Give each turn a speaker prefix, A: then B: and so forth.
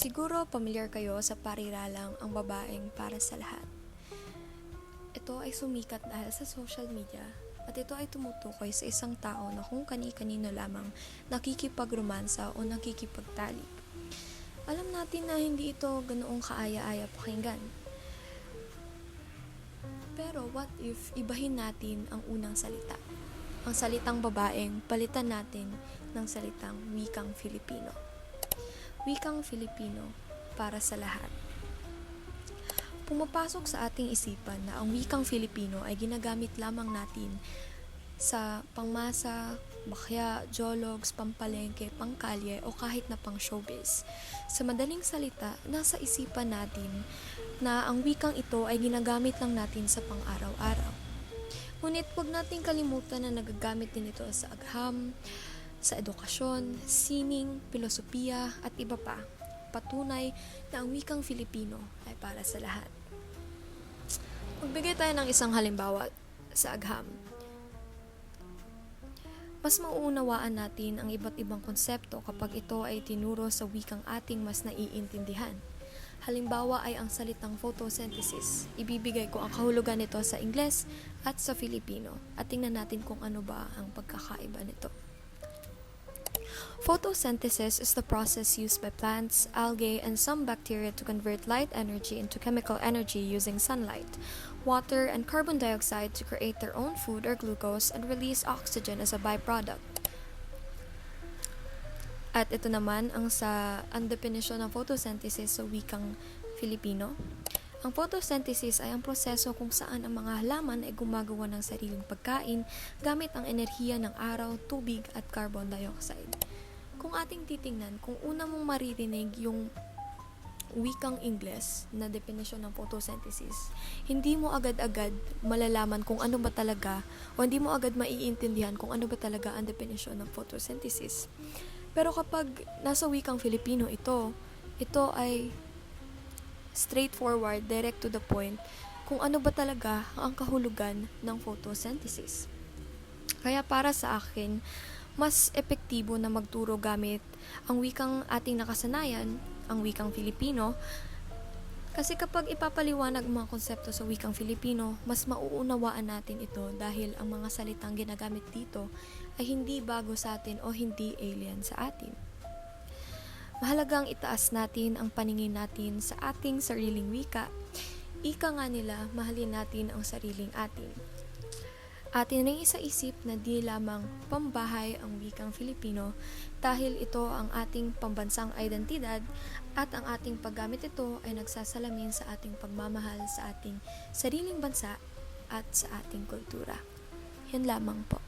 A: Siguro pamilyar kayo sa pariralang ang babaeng para sa lahat. Ito ay sumikat dahil sa social media at ito ay tumutukoy sa isang tao na kung kani-kanino lamang nakikipagromansa o nakikipagtalik. Alam natin na hindi ito ganoong kaaya-aya pakinggan. Pero what if ibahin natin ang unang salita? Ang salitang babaeng palitan natin ng salitang wikang Filipino. Wikang Filipino para sa lahat. Pumapasok sa ating isipan na ang wikang Filipino ay ginagamit lamang natin sa pangmasa, bakya, jologs, pampalengke, pangkalye o kahit na pang showbiz. Sa madaling salita, nasa isipan natin na ang wikang ito ay ginagamit lang natin sa pang-araw-araw. Ngunit huwag nating kalimutan na nagagamit din ito sa agham, sa edukasyon, sining, filosofiya at iba pa. Patunay na ang wikang Filipino ay para sa lahat. Magbigay tayo ng isang halimbawa sa agham. Mas mauunawaan natin ang iba't ibang konsepto kapag ito ay tinuro sa wikang ating mas naiintindihan. Halimbawa ay ang salitang photosynthesis. Ibibigay ko ang kahulugan nito sa Ingles at sa Filipino at tingnan natin kung ano ba ang pagkakaiba nito. Photosynthesis is the process used by plants, algae, and some bacteria to convert light energy into chemical energy using sunlight, water, and carbon dioxide to create their own food or glucose and release oxygen as a byproduct. At ito naman ang definition ng photosynthesis sa wikang Filipino. Ang photosynthesis ay ang proseso kung saan ang mga halaman ay gumagawa ng sariling pagkain gamit ang enerhiya ng araw, tubig at carbon dioxide. Kung ating titingnan, kung una mong maririnig yung wikang Ingles na definition ng photosynthesis, hindi mo agad-agad malalaman kung ano ba talaga o hindi mo agad maiintindihan kung ano ba talaga ang definition ng photosynthesis. Pero kapag nasa wikang Filipino ito ay straightforward, direct to the point, kung ano ba talaga ang kahulugan ng photosynthesis. Kaya para sa akin, mas epektibo na magturo gamit ang wikang ating nakasanayan, ang wikang Filipino, kasi kapag ipapaliwanag ang mga konsepto sa wikang Filipino, mas mauunawaan natin ito dahil ang mga salitang ginagamit dito ay hindi bago sa atin o hindi alien sa atin. Mahalagang itaas natin ang paningin natin sa ating sariling wika. Ika nga nila, mahalin natin ang sariling atin. Atin ring isaisip na di lamang pambahay ang wikang Filipino dahil ito ang ating pambansang identidad at ang ating paggamit ito ay nagsasalamin sa ating pagmamahal sa ating sariling bansa at sa ating kultura. Yan lamang po.